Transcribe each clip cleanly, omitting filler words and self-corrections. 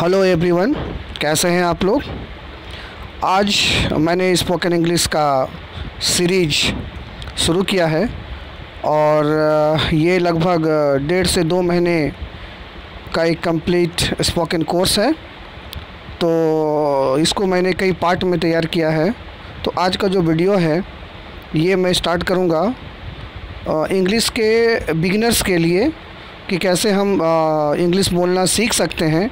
Hello everyone, कैसे हैं आप लोग। आज मैंने स्पोकन इंग्लिश का सीरीज शुरू किया है और ये लगभग 1.5 से 2 महीने का एक कंप्लीट स्पोकन कोर्स है। तो इसको मैंने कई पार्ट में तैयार किया है। तो आज का जो वीडियो है ये मैं स्टार्ट करूँगा इंग्लिश के बिगिनर्स के लिए कि कैसे हम इंग्लिश बोलना सीख सकते हैं।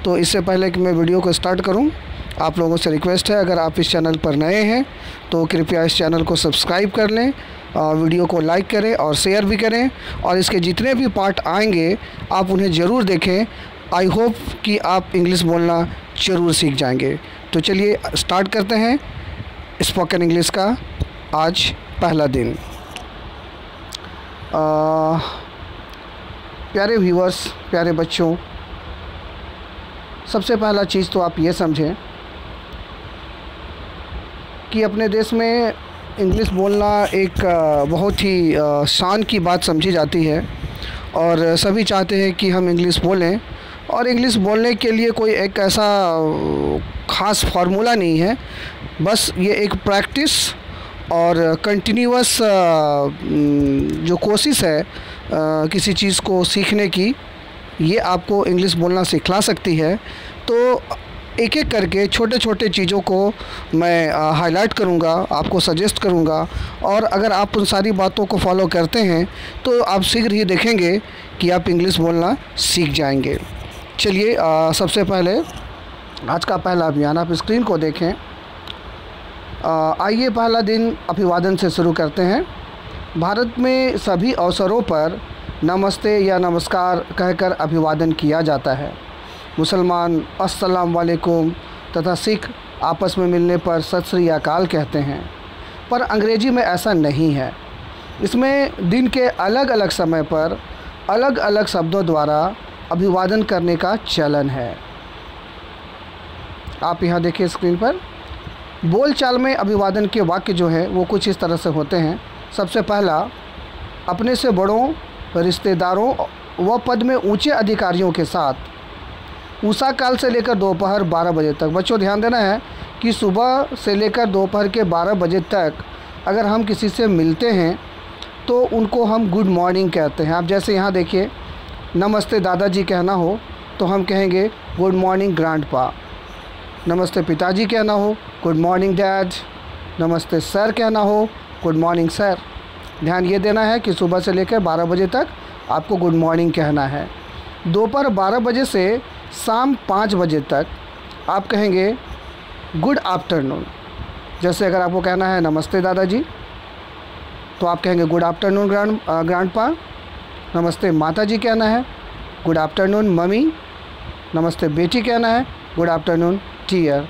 तो इससे पहले कि मैं वीडियो को स्टार्ट करूं, आप लोगों से रिक्वेस्ट है, अगर आप इस चैनल पर नए हैं तो कृपया इस चैनल को सब्सक्राइब कर लें, वीडियो को लाइक करें और शेयर भी करें, और इसके जितने भी पार्ट आएंगे आप उन्हें ज़रूर देखें। आई होप कि आप इंग्लिश बोलना ज़रूर सीख जाएंगे। तो चलिए स्टार्ट करते हैं स्पोकन इंग्लिश का आज पहला दिन। प्यारे व्यूअर्स, प्यारे बच्चों, सबसे पहला चीज़ तो आप ये समझें कि अपने देश में इंग्लिश बोलना एक बहुत ही शान की बात समझी जाती है और सभी चाहते हैं कि हम इंग्लिश बोलें। और इंग्लिश बोलने के लिए कोई एक ऐसा ख़ास फार्मूला नहीं है, बस ये एक प्रैक्टिस और कंटिन्यूअस जो कोशिश है किसी चीज़ को सीखने की, ये आपको इंग्लिश बोलना सिखला सकती है। तो एक एक करके छोटे छोटे चीज़ों को मैं हाईलाइट करूँगा, आपको सजेस्ट करूँगा, और अगर आप उन सारी बातों को फॉलो करते हैं तो आप शीघ्र ही देखेंगे कि आप इंग्लिश बोलना सीख जाएंगे। चलिए सबसे पहले आज का पहला अभियान आप स्क्रीन को देखें। आइए पहला दिन अभिवादन से शुरू करते हैं। भारत में सभी अवसरों पर नमस्ते या नमस्कार कहकर अभिवादन किया जाता है। मुसलमान अस्सलाम वालेकुम तथा सिख आपस में मिलने पर सत श्री अकाल कहते हैं, पर अंग्रेजी में ऐसा नहीं है। इसमें दिन के अलग अलग समय पर अलग अलग शब्दों द्वारा अभिवादन करने का चलन है। आप यहाँ देखिए स्क्रीन पर। बोलचाल में अभिवादन के वाक्य जो है वो कुछ इस तरह से होते हैं। सबसे पहला, अपने से बड़ों, रिश्तेदारों व पद में ऊंचे अधिकारियों के साथ उषा काल से लेकर दोपहर 12 बजे तक। बच्चों ध्यान देना है कि सुबह से लेकर दोपहर के 12 बजे तक अगर हम किसी से मिलते हैं तो उनको हम गुड मॉर्निंग कहते हैं। आप जैसे यहाँ देखिए, नमस्ते दादाजी कहना हो तो हम कहेंगे गुड मॉर्निंग ग्रैंडपा। नमस्ते पिताजी कहना हो गुड मॉर्निंग डैड। नमस्ते सर कहना हो गुड मॉर्निंग सर। ध्यान ये देना है कि सुबह से लेकर 12 बजे तक आपको गुड मॉर्निंग कहना है। दोपहर 12 बजे से शाम 5 बजे तक आप कहेंगे गुड आफ्टरनून। जैसे अगर आपको कहना है नमस्ते दादाजी तो आप कहेंगे गुड आफ्टरनून ग्रैंडपा। नमस्ते माताजी कहना है गुड आफ्टरनून मम्मी। नमस्ते बेटी कहना है गुड आफ्टरनून डियर।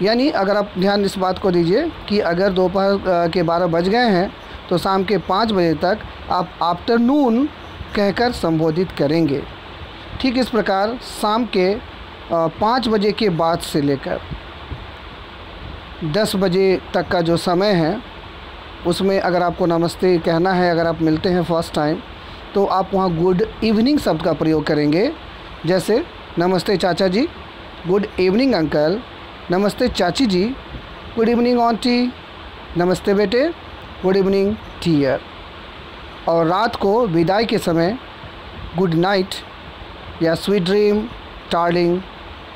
यानी अगर आप ध्यान इस बात को दीजिए कि अगर दोपहर के 12 बज गए हैं तो शाम के 5 बजे तक आप आफ्टरनून कहकर संबोधित करेंगे। ठीक इस प्रकार शाम के 5 बजे के बाद से लेकर 10 बजे तक का जो समय है उसमें अगर आपको नमस्ते कहना है, अगर आप मिलते हैं फर्स्ट टाइम, तो आप वहाँ गुड इवनिंग शब्द का प्रयोग करेंगे। जैसे नमस्ते चाचा जी, गुड इवनिंग अंकल। नमस्ते चाची जी, गुड इवनिंग आंटी। नमस्ते बेटे, गुड इवनिंग डियर। और रात को विदाई के समय गुड नाइट या स्वीट ड्रीम, डार्लिंग,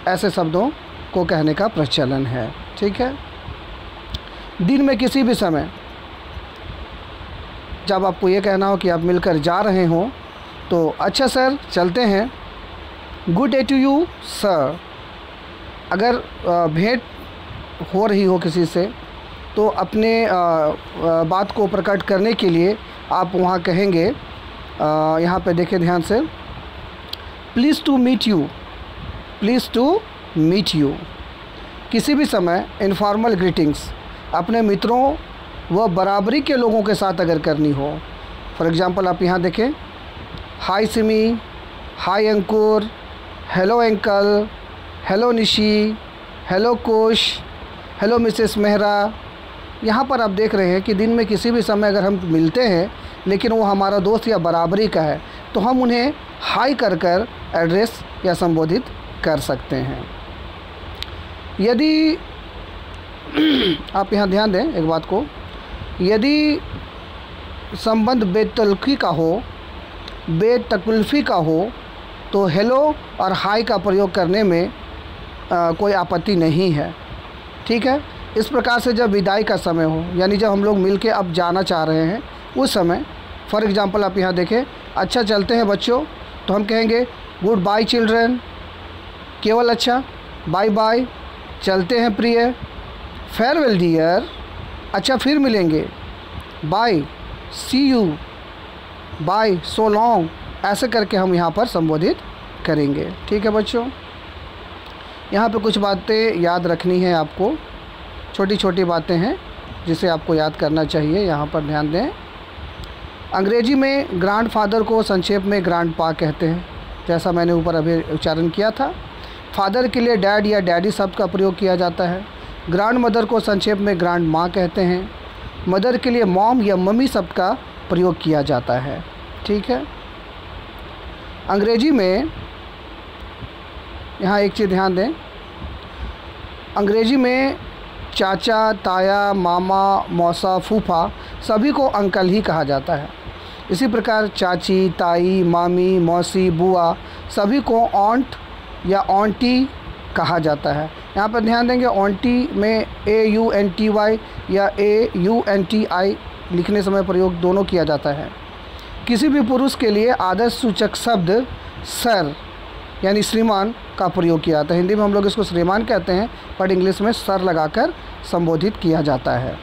ऐसे शब्दों को कहने का प्रचलन है। ठीक है। दिन में किसी भी समय जब आपको ये कहना हो कि आप मिलकर जा रहे हों तो अच्छा सर चलते हैं, good day to you sir. अगर भेंट हो रही हो किसी से तो अपने बात को प्रकट करने के लिए आप वहाँ कहेंगे, यहाँ पे देखिए ध्यान से, please to meet you, please to meet you. किसी भी समय इनफॉर्मल ग्रीटिंग्स अपने मित्रों व बराबरी के लोगों के साथ अगर करनी हो, फॉर एग्ज़ाम्पल आप यहाँ देखें, hi Simi, hi Ankur, hello uncle, hello Nishi, hello Kosh, hello Mrs Mehra. यहाँ पर आप देख रहे हैं कि दिन में किसी भी समय अगर हम मिलते हैं लेकिन वो हमारा दोस्त या बराबरी का है तो हम उन्हें हाई कर कर एड्रेस या संबोधित कर सकते हैं। यदि आप यहाँ ध्यान दें एक बात को, यदि संबंध बेतलफी का हो तो हेलो और हाय का प्रयोग करने में कोई आपत्ति नहीं है। ठीक है। इस प्रकार से जब विदाई का समय हो, यानी जब हम लोग मिलके अब जाना चाह रहे हैं उस समय, फॉर एग्ज़ाम्पल आप यहाँ देखें, अच्छा चलते हैं बच्चों, तो हम कहेंगे गुड बाय चिल्ड्रन, केवल अच्छा, बाय बाय, चलते हैं प्रिय, फेयरवेल डियर, अच्छा फिर मिलेंगे, bye, see you, bye, so long, ऐसे करके हम यहाँ पर संबोधित करेंगे। ठीक है बच्चों, यहाँ पे कुछ बातें याद रखनी है आपको, छोटी छोटी बातें हैं जिसे आपको याद करना चाहिए, यहाँ पर ध्यान दें। अंग्रेजी में ग्रैंड फादर को संक्षेप में ग्रैंड पा कहते हैं, जैसा मैंने ऊपर अभी उच्चारण किया था। फादर के लिए डैड या डैडी शब्द का प्रयोग किया जाता है। ग्रैंड मदर को संक्षेप में ग्रैंड माँ कहते हैं। मदर के लिए मॉम या मम्मी शब्द का प्रयोग किया जाता है। ठीक है। अंग्रेजी में यहाँ एक चीज़ ध्यान दें, अंग्रेजी में चाचा, ताया, मामा, मौसा, फूफा सभी को अंकल ही कहा जाता है। इसी प्रकार चाची, ताई, मामी, मौसी, बुआ सभी को ऑन्ट या ऑन्टी कहा जाता है। यहाँ पर ध्यान देंगे, ऑन्टी में AUNTY या AUNTI लिखने समय प्रयोग दोनों किया जाता है। किसी भी पुरुष के लिए आदर्श सूचक शब्द सर यानी श्रीमान का प्रयोग किया जाता है। हिंदी में हम लोग इसको श्रीमान कहते हैं, बट इंग्लिश में सर लगाकर संबोधित किया जाता है।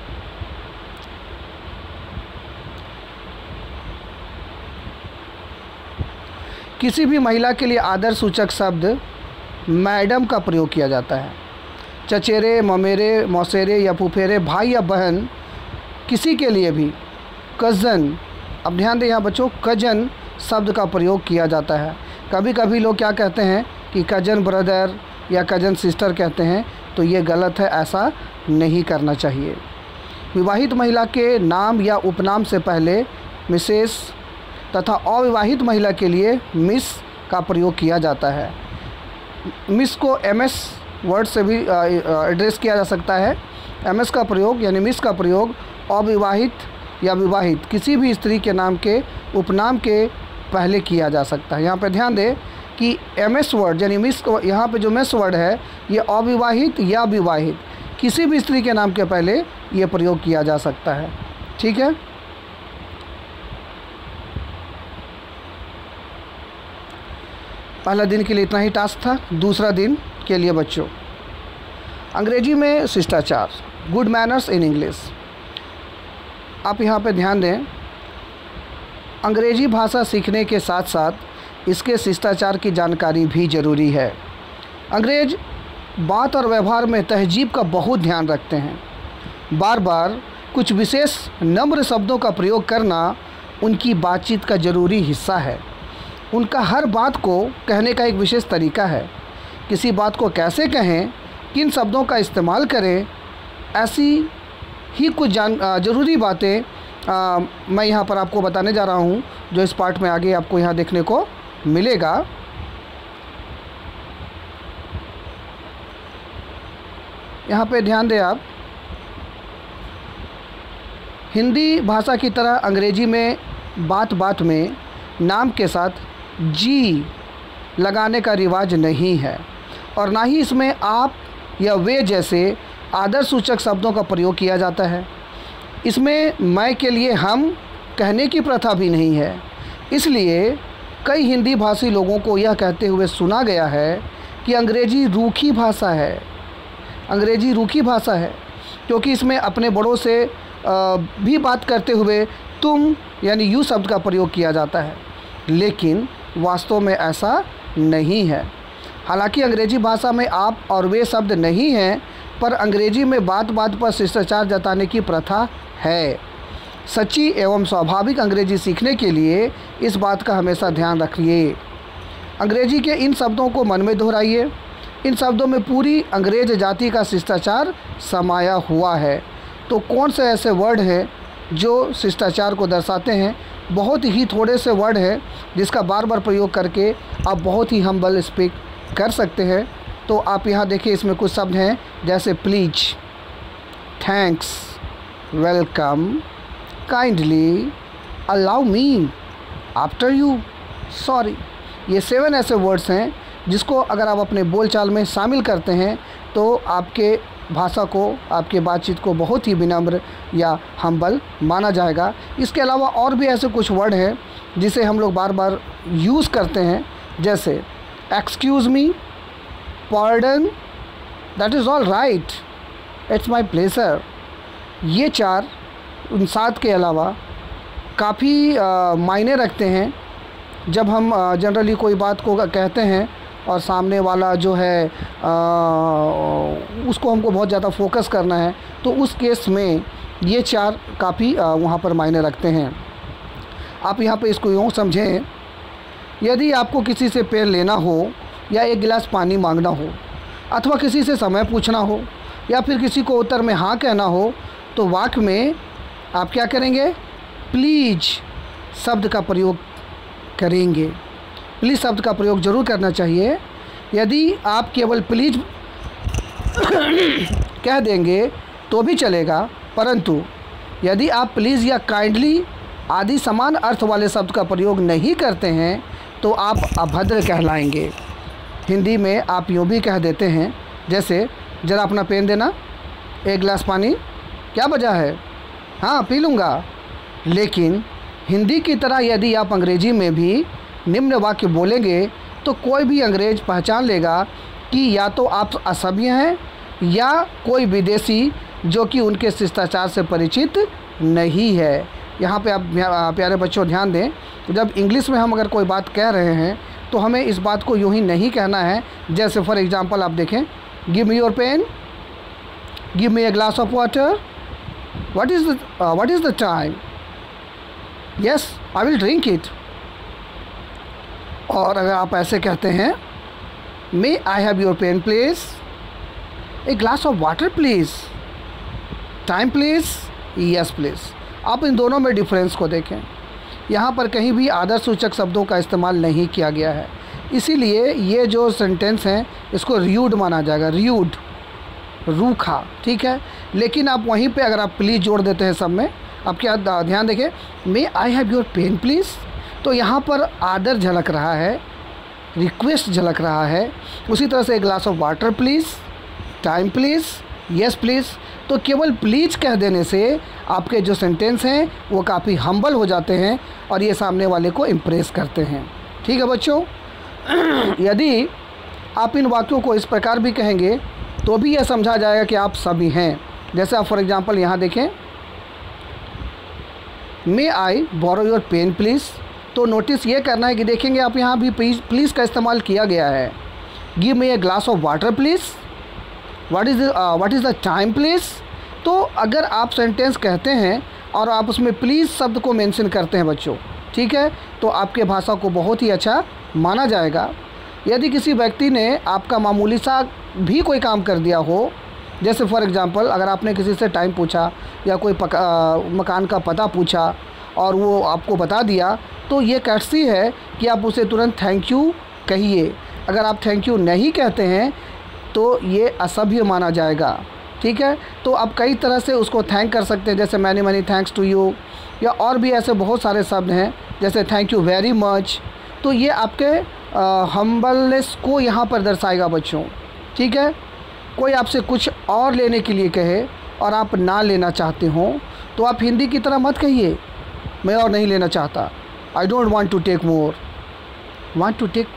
किसी भी महिला के लिए आदर्श सूचक शब्द मैडम का प्रयोग किया जाता है। चचेरे, ममेरे, मौसेरे या फुफेरे, भाई या बहन किसी के लिए भी कज़न, अब ध्यान दें यहाँ बच्चों, कजन शब्द का प्रयोग किया जाता है। कभी कभी लोग क्या कहते हैं कि कजन ब्रदर या कजन सिस्टर कहते हैं, तो ये गलत है, ऐसा नहीं करना चाहिए। विवाहित महिला के नाम या उपनाम से पहले मिसेस तथा अविवाहित महिला के लिए मिस का प्रयोग किया जाता है। मिस को MS वर्ड से भी एड्रेस किया जा सकता है। MS का प्रयोग यानी मिस का प्रयोग अविवाहित या विवाहित किसी भी स्त्री के नाम के उपनाम के पहले किया जा सकता है। यहाँ पे ध्यान दें कि MS वर्ड यानी मिस, यहाँ पे जो मिस वर्ड है ये अविवाहित या विवाहित किसी भी स्त्री के नाम के पहले ये प्रयोग किया जा सकता है। ठीक है। पहला दिन के लिए इतना ही टास्क था। दूसरा दिन के लिए बच्चों, अंग्रेजी में शिष्टाचार, गुड मैनर्स इन इंग्लिश। आप यहाँ पे ध्यान दें, अंग्रेजी भाषा सीखने के साथ साथ इसके शिष्टाचार की जानकारी भी ज़रूरी है। अंग्रेज बात और व्यवहार में तहजीब का बहुत ध्यान रखते हैं। बार बार कुछ विशेष नम्र शब्दों का प्रयोग करना उनकी बातचीत का ज़रूरी हिस्सा है। उनका हर बात को कहने का एक विशेष तरीका है। किसी बात को कैसे कहें, किन शब्दों का इस्तेमाल करें, ऐसी ही कुछ ज़रूरी बातें मैं यहाँ पर आपको बताने जा रहा हूँ, जो इस पार्ट में आगे आपको यहाँ देखने को मिलेगा। यहाँ पे ध्यान दें आप, हिंदी भाषा की तरह अंग्रेजी में बात बात में नाम के साथ जी लगाने का रिवाज नहीं है, और ना ही इसमें आप या वे जैसे आदर सूचक शब्दों का प्रयोग किया जाता है। इसमें मैं के लिए हम कहने की प्रथा भी नहीं है। इसलिए कई हिंदी भाषी लोगों को यह कहते हुए सुना गया है कि अंग्रेजी रूखी भाषा है। अंग्रेजी रूखी भाषा है क्योंकि इसमें अपने बड़ों से भी बात करते हुए तुम यानी यू शब्द का प्रयोग किया जाता है, लेकिन वास्तव में ऐसा नहीं है। हालांकि अंग्रेजी भाषा में आप और वे शब्द नहीं हैं, पर अंग्रेजी में बात बात पर शिष्टाचार जताने की प्रथा है। सच्ची एवं स्वाभाविक अंग्रेजी सीखने के लिए इस बात का हमेशा ध्यान रखिए। अंग्रेजी के इन शब्दों को मन में दोहराइए। इन शब्दों में पूरी अंग्रेज जाति का शिष्टाचार समाया हुआ है। तो कौन से ऐसे वर्ड हैं जो शिष्टाचार को दर्शाते हैं? बहुत ही थोड़े से वर्ड हैं जिसका बार बार प्रयोग करके आप बहुत ही हम्बल स्पीक कर सकते हैं। तो आप यहाँ देखिए, इसमें कुछ शब्द हैं जैसे please, thanks, welcome, kindly, allow me, after you, sorry. ये 7 ऐसे वर्ड्स हैं जिसको अगर आप अपने बोलचाल में शामिल करते हैं तो आपके भाषा को, आपके बातचीत को बहुत ही विनम्र या हम्बल माना जाएगा। इसके अलावा और भी ऐसे कुछ वर्ड हैं जिसे हम लोग बार बार यूज़ करते हैं, जैसे excuse me, pardon, that is all right, it's my pleasure. ये 4 उन 7 के अलावा काफ़ी मायने रखते हैं जब हम जनरली कोई बात को कहते हैं और सामने वाला जो है उसको हमको बहुत ज़्यादा फोकस करना है, तो उस केस में ये 4 काफ़ी वहाँ पर मायने रखते हैं। आप यहाँ पे इसको यूँ समझें, यदि आपको किसी से पेन लेना हो या एक गिलास पानी मांगना हो अथवा किसी से समय पूछना हो या फिर किसी को उत्तर में हाँ कहना हो, तो वाक्य में आप क्या करेंगे? प्लीज़ शब्द का प्रयोग करेंगे। प्लीज़ शब्द का प्रयोग ज़रूर करना चाहिए। यदि आप केवल प्लीज़ कह देंगे तो भी चलेगा, परंतु यदि आप प्लीज़ या काइंडली आदि समान अर्थ वाले शब्द का प्रयोग नहीं करते हैं तो आप अभद्र कहलाएंगे। हिंदी में आप यूँ भी कह देते हैं, जैसे ज़रा अपना पेन देना, एक गिलास पानी, क्या वजह है? हाँ पी लूँगा। लेकिन हिंदी की तरह यदि आप अंग्रेजी में भी निम्न वाक्य बोलेंगे तो कोई भी अंग्रेज पहचान लेगा कि या तो आप असभ्य हैं या कोई विदेशी जो कि उनके शिष्टाचार से परिचित नहीं है। यहाँ पे आप प्यारे बच्चों ध्यान दें, जब इंग्लिश में हम अगर कोई बात कह रहे हैं तो हमें इस बात को यूँ ही नहीं कहना है। जैसे फॉर एग्ज़ाम्पल आप देखें, give me your pen, give me a glass of water, what is the time, yes I will drink it. और अगर आप ऐसे कहते हैं, may I have your pen please, a glass of water please, time please, yes please. आप इन दोनों में डिफरेंस को देखें। यहाँ पर कहीं भी आदर सूचक शब्दों का इस्तेमाल नहीं किया गया है, इसीलिए ये जो सेंटेंस हैं इसको र्यूड माना जाएगा, र्यूड, रूखा, ठीक है। लेकिन आप वहीं पे अगर आप प्लीज़ जोड़ देते हैं सब में, आप क्या ध्यान देखें, may I have your pen please, तो यहाँ पर आदर झलक रहा है, रिक्वेस्ट झलक रहा है। उसी तरह से एक glass of water please, time please, yes please. तो केवल प्लीज़ कह देने से आपके जो सेंटेंस हैं वो काफ़ी हम्बल हो जाते हैं और ये सामने वाले को इम्प्रेस करते हैं। ठीक है बच्चों, यदि आप इन वाक्यों को इस प्रकार भी कहेंगे तो भी यह समझा जाएगा कि आप सभी हैं। जैसे आप फॉर एग्ज़ाम्पल यहाँ देखें, may I borrow your pen please, तो नोटिस ये करना है कि देखेंगे आप यहाँ भी प्लीज़ का इस्तेमाल किया गया है। Give me a glass of water please, what is the time please. तो अगर आप सेंटेंस कहते हैं और आप उसमें प्लीज़ शब्द को मेंशन करते हैं बच्चों, ठीक है, तो आपके भाषा को बहुत ही अच्छा माना जाएगा। यदि किसी व्यक्ति ने आपका मामूली सा भी कोई काम कर दिया हो, जैसे फॉर एग्ज़ाम्पल अगर आपने किसी से टाइम पूछा या कोई मकान का पता पूछा और वो आपको बता दिया, तो ये कर्टसी है कि आप उसे तुरंत थैंक यू कहिए। अगर आप थैंक यू नहीं कहते हैं तो ये असभ्य माना जाएगा, ठीक है। तो आप कई तरह से उसको थैंक कर सकते हैं, जैसे many many thanks to you, या और भी ऐसे बहुत सारे शब्द हैं जैसे थैंक यू वेरी मच। तो ये आपके हम्बलनेस को यहाँ पर दर्शाएगा बच्चों, ठीक है। कोई आपसे कुछ और लेने के लिए कहे और आप ना लेना चाहते हो तो आप हिंदी की तरह मत कहिए मैं और नहीं लेना चाहता, I don't want to take more,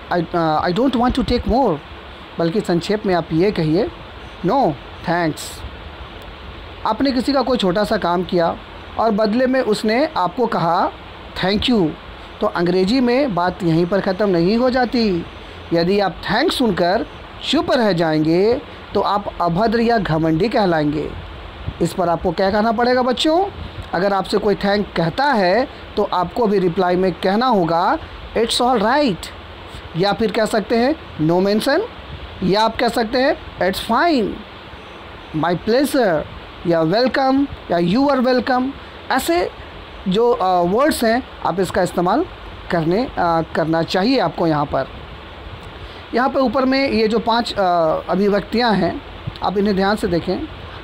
I don't want to take more, बल्कि संक्षेप में आप ये कहिए, नो थैंक्स। आपने किसी का कोई छोटा सा काम किया और बदले में उसने आपको कहा थैंक यू, तो अंग्रेजी में बात यहीं पर ख़त्म नहीं हो जाती। यदि आप थैंक्स सुनकर चुप रह जाएंगे तो आप अभद्र या घमंडी कहलाएंगे। इस पर आपको क्या कहना पड़ेगा बच्चों? अगर आपसे कोई थैंक कहता है तो आपको भी रिप्लाई में कहना होगा इट्स ऑल राइट, या फिर कह सकते हैं नो मेंशन, या आप कह सकते हैं इट्स फाइन, माय प्लेजर, या वेलकम, या यू आर वेलकम। ऐसे जो वर्ड्स हैं आप इसका इस्तेमाल करना चाहिए आपको यहाँ पर। यहाँ पे ऊपर में ये जो 5 अभिव्यक्तियाँ हैं, आप इन्हें ध्यान से देखें।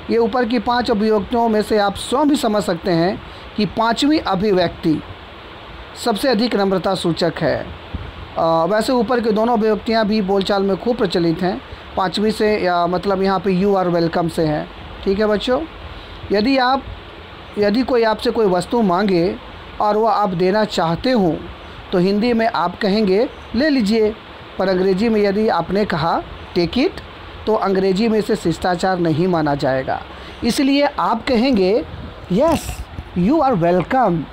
ये ऊपर की 5 अभिव्यक्तियों में से आप स्वयं भी समझ सकते हैं कि 5वीं अभिव्यक्ति सबसे अधिक नम्रता सूचक है। वैसे ऊपर की दोनों अभिव्यक्तियाँ भी बोलचाल में खूब प्रचलित हैं। 5वीं से मतलब यहाँ पे यू आर वेलकम से है। ठीक है बच्चों, यदि कोई आपसे कोई वस्तु मांगे और वह आप देना चाहते हो तो हिंदी में आप कहेंगे ले लीजिए, पर अंग्रेजी में यदि आपने कहा टेक इट तो अंग्रेजी में इसे शिष्टाचार नहीं माना जाएगा। इसलिए आप कहेंगे yes you are welcome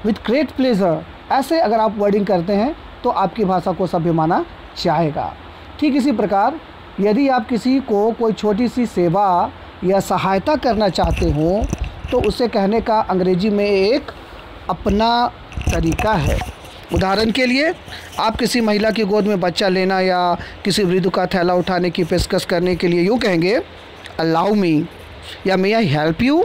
with great pleasure. ऐसे अगर आप वर्डिंग करते हैं तो आपकी भाषा को सभ्य माना जाएगा। ठीक इसी प्रकार यदि आप किसी को कोई छोटी सी सेवा या सहायता करना चाहते हो तो उसे कहने का अंग्रेजी में एक अपना तरीका है। उदाहरण के लिए आप किसी महिला की गोद में बच्चा लेना या किसी वृद्ध का थैला उठाने की पेशकश करने के लिए यूँ कहेंगे अलाउ मी या मे आई हेल्प यू,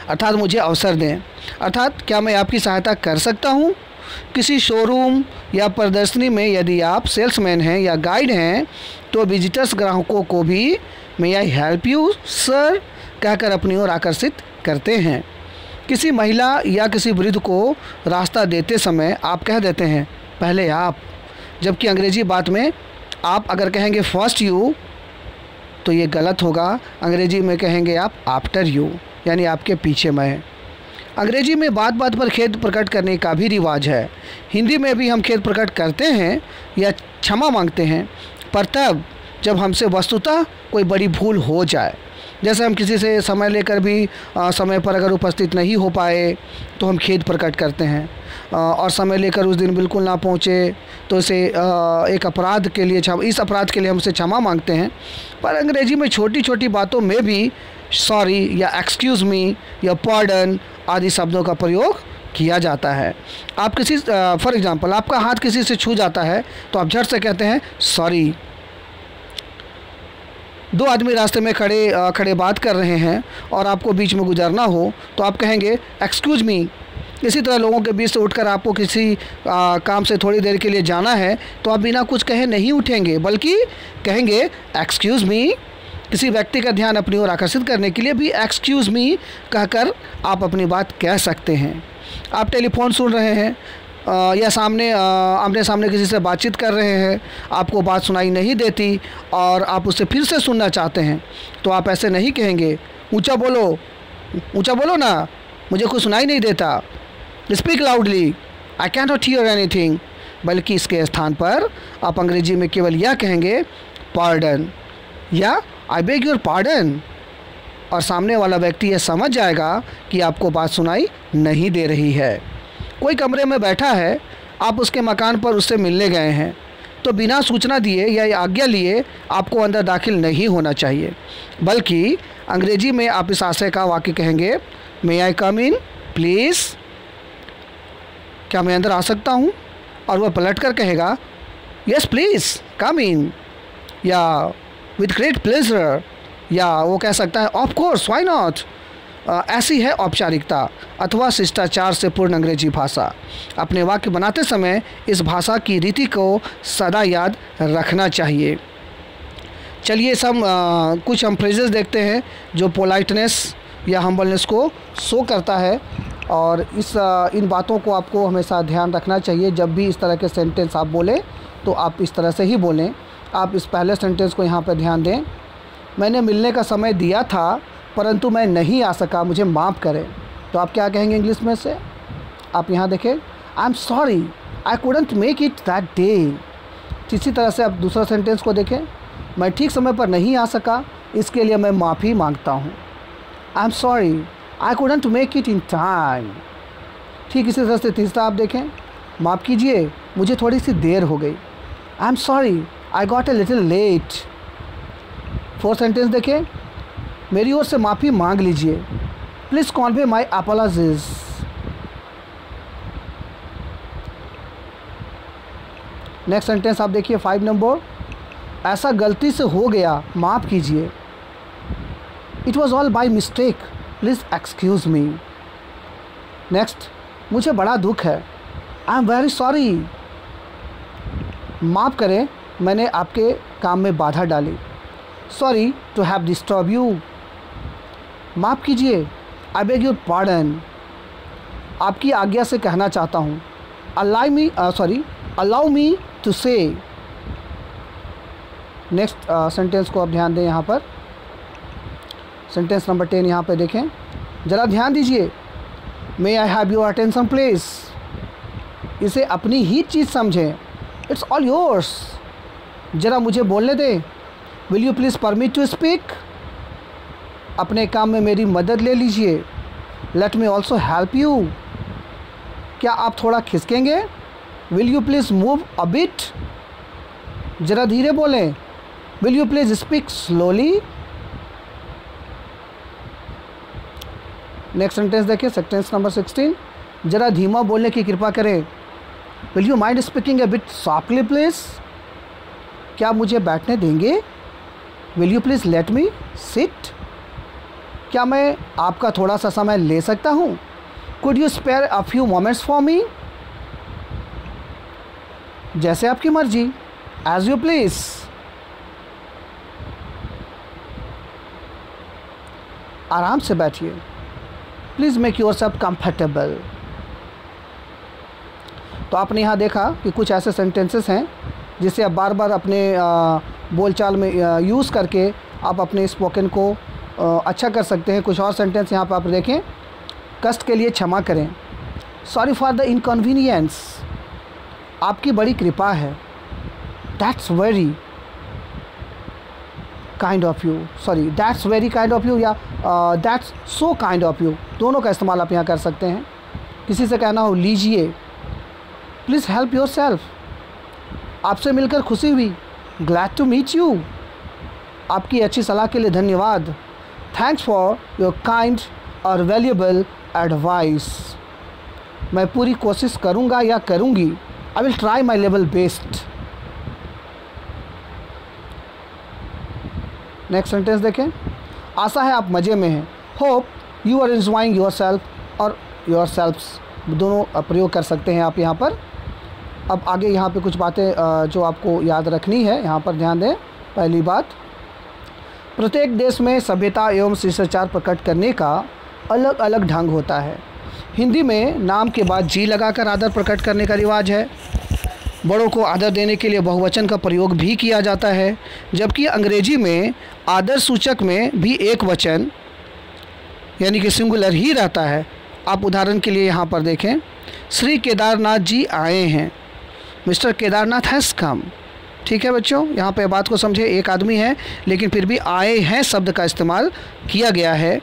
अर्थात मुझे अवसर दें, अर्थात क्या मैं आपकी सहायता कर सकता हूँ। किसी शोरूम या प्रदर्शनी में यदि आप सेल्समैन हैं या गाइड हैं तो विजिटर्स ग्राहकों को भी मे आई हेल्प यू सर कहकर अपनी ओर आकर्षित करते हैं। किसी महिला या किसी वृद्ध को रास्ता देते समय आप कह देते हैं पहले आप, जबकि अंग्रेजी बात में आप अगर कहेंगे फर्स्ट यू तो ये गलत होगा। अंग्रेजी में कहेंगे आप आफ्टर यू, यानी आपके पीछे मैं। अंग्रेजी में बात बात पर खेद प्रकट करने का भी रिवाज है। हिंदी में भी हम खेद प्रकट करते हैं या क्षमा मांगते हैं, पर तब जब हमसे वस्तुतः कोई बड़ी भूल हो जाए। जैसे हम किसी से समय लेकर भी समय पर अगर उपस्थित नहीं हो पाए तो हम खेद प्रकट करते हैं, और समय लेकर उस दिन बिल्कुल ना पहुँचे तो इसे एक अपराध के लिए इस अपराध के लिए हमसे क्षमा मांगते हैं। पर अंग्रेजी में छोटी छोटी बातों में भी सॉरी या एक्सक्यूज़ मी या पार्डन आदि शब्दों का प्रयोग किया जाता है। आप किसी फॉर एग्ज़ाम्पल आपका हाथ किसी से छू जाता है तो आप झट से कहते हैं सॉरी। 2 आदमी रास्ते में खड़े बात कर रहे हैं और आपको बीच में गुजरना हो तो आप कहेंगे एक्सक्यूज़ मी। इसी तरह लोगों के बीच से उठकर आपको किसी काम से थोड़ी देर के लिए जाना है तो आप बिना कुछ कहे नहीं उठेंगे, बल्कि कहेंगे एक्सक्यूज़ मी। किसी व्यक्ति का ध्यान अपनी ओर आकर्षित करने के लिए भी एक्सक्यूज़ मी कहकर आप अपनी बात कह सकते हैं। आप टेलीफोन सुन रहे हैं या आमने सामने किसी से बातचीत कर रहे हैं, आपको बात सुनाई नहीं देती और आप उससे फिर से सुनना चाहते हैं तो आप ऐसे नहीं कहेंगे ऊंचा बोलो ना, मुझे कुछ सुनाई नहीं देता, speak loudly, I can not hear anything. बल्कि इसके स्थान पर आप अंग्रेजी में केवल यह कहेंगे पार्डन या आई बेग योर पार्डन, और सामने वाला व्यक्ति यह समझ जाएगा कि आपको बात सुनाई नहीं दे रही है। कोई कमरे में बैठा है, आप उसके मकान पर उससे मिलने गए हैं तो बिना सूचना दिए या आज्ञा लिए आपको अंदर दाखिल नहीं होना चाहिए, बल्कि अंग्रेजी में आप इस आशय का वाक्य कहेंगे मे आई कम इन प्लीज़, क्या मैं अंदर आ सकता हूँ, और वह पलट कर कहेगा यस प्लीज़ कम इन या विथ ग्रेट प्लेजर, या वो कह सकता है ऑफ कोर्स व्हाई नॉट। ऐसी है औपचारिकता अथवा शिष्टाचार से पूर्ण अंग्रेजी भाषा। अपने वाक्य बनाते समय इस भाषा की रीति को सदा याद रखना चाहिए। चलिए कुछ हम फ्रेजेस देखते हैं जो पोलाइटनेस या हम्बलनेस को शो करता है, और इन बातों को आपको हमेशा ध्यान रखना चाहिए। जब भी इस तरह के सेंटेंस आप बोलें तो आप इस तरह से ही बोलें। आप इस पहले सेंटेंस को यहाँ पर ध्यान दें, मैंने मिलने का समय दिया था परंतु मैं नहीं आ सका, मुझे माफ़ करें। तो आप क्या कहेंगे इंग्लिश में से? आप यहाँ देखें आई am sorry I couldn't make it that day. इसी तरह से आप दूसरा सेंटेंस को देखें, मैं ठीक समय पर नहीं आ सका, इसके लिए मैं माफ़ी मांगता हूँ। आई am sorry I couldn't make it in time. ठीक इसी तरह से तीसरा आप देखें, माफ़ कीजिए मुझे थोड़ी सी देर हो गई, I am sorry I got a little late. Fourth sentence देखें, मेरी ओर से माफ़ी मांग लीजिए, please convey my apologies. Next sentence आप देखिए 5 नंबर, ऐसा गलती से हो गया माफ़ कीजिए, it was all by mistake please excuse me. Next, मुझे बड़ा दुख है, आई एम वेरी सॉरी। माफ़ करें, मैंने आपके काम में बाधा डाली। Sorry to have disturb you. माफ़ कीजिए, आई बेग योर पार्डन। आपकी आज्ञा से कहना चाहता हूँ। अलाउ मी टू से। नेक्स्ट सेंटेंस को आप ध्यान दें। यहाँ पर सेंटेंस नंबर 10 यहाँ पे देखें, ज़रा ध्यान दीजिए। May I have your attention please. इसे अपनी ही चीज़ समझें। It's all yours. ज़रा मुझे बोलने दें। Will you please permit to speak. अपने काम में मेरी मदद ले लीजिए। Let me also help you. क्या आप थोड़ा खिसकेंगे? Will you please move a bit. ज़रा धीरे बोलें। Will you please speak slowly. Next sentence देखिए, सेंटेंस नंबर 16, ज़रा धीमा बोलने की कृपा करें। Will you mind speaking a bit softly please. क्या आप मुझे बैठने देंगे? Will you please let me sit. क्या मैं आपका थोड़ा सा समय ले सकता हूँ? Could you spare a few moments for me. जैसे आपकी मर्जी, एज यू प्लीज़। आराम से बैठिए। Please make yourself comfortable. तो आपने यहाँ देखा कि कुछ ऐसे सेंटेंसेस हैं जिसे आप बार बार अपने बोलचाल में यूज़ करके आप अपने स्पोकन को अच्छा कर सकते हैं। कुछ और सेंटेंस यहाँ पर आप देखें। कष्ट के लिए क्षमा करें। Sorry for the inconvenience. आपकी बड़ी कृपा है। That's very kind of you. Sorry, that's very kind of you या that's so kind of you, दोनों का इस्तेमाल आप यहाँ कर सकते हैं। किसी से कहना हो लीजिए, प्लीज़ हेल्प योर सेल्फ। आपसे मिलकर खुशी हुई। Glad to meet you. आपकी अच्छी सलाह के लिए धन्यवाद। थैंक्स फॉर योर काइंड और वैल्यूएबल एडवाइस। मैं पूरी कोशिश करूँगा या करूँगी। I will try my level best. Next sentence देखें, आशा है आप मज़े में हैं। Hope you are enjoying yourself और योर सेल्फ्स, दोनों प्रयोग कर सकते हैं आप यहाँ पर। अब आगे यहाँ पे कुछ बातें जो आपको याद रखनी है, यहाँ पर ध्यान दें। पहली बात, प्रत्येक देश में सभ्यता एवं शिष्टाचार प्रकट करने का अलग अलग ढंग होता है। हिंदी में नाम के बाद जी लगाकर आदर प्रकट करने का रिवाज है। बड़ों को आदर देने के लिए बहुवचन का प्रयोग भी किया जाता है, जबकि अंग्रेजी में आदर सूचक में भी एक वचन यानी कि सिंगुलर ही रहता है। आप उदाहरण के लिए यहाँ पर देखें, श्री केदारनाथ जी आए हैं। Mister Kedarnath has come. ठीक है बच्चों, यहाँ पे बात को समझे। एक आदमी है लेकिन फिर भी आए हैं शब्द का इस्तेमाल किया गया है।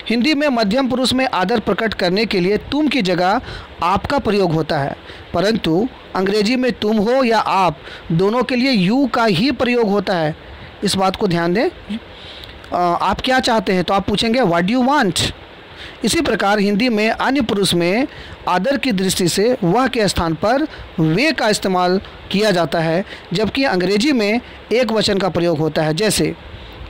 हिंदी में मध्यम पुरुष में आदर प्रकट करने के लिए तुम की जगह आप का प्रयोग होता है, परंतु अंग्रेजी में तुम हो या आप, दोनों के लिए यू का ही प्रयोग होता है। इस बात को ध्यान दें। आप क्या चाहते हैं तो आप पूछेंगे व्हाट डू यू वांट। इसी प्रकार हिंदी में अन्य पुरुष में आदर की दृष्टि से वह के स्थान पर वे का इस्तेमाल किया जाता है, जबकि अंग्रेजी में एक वचन का प्रयोग होता है। जैसे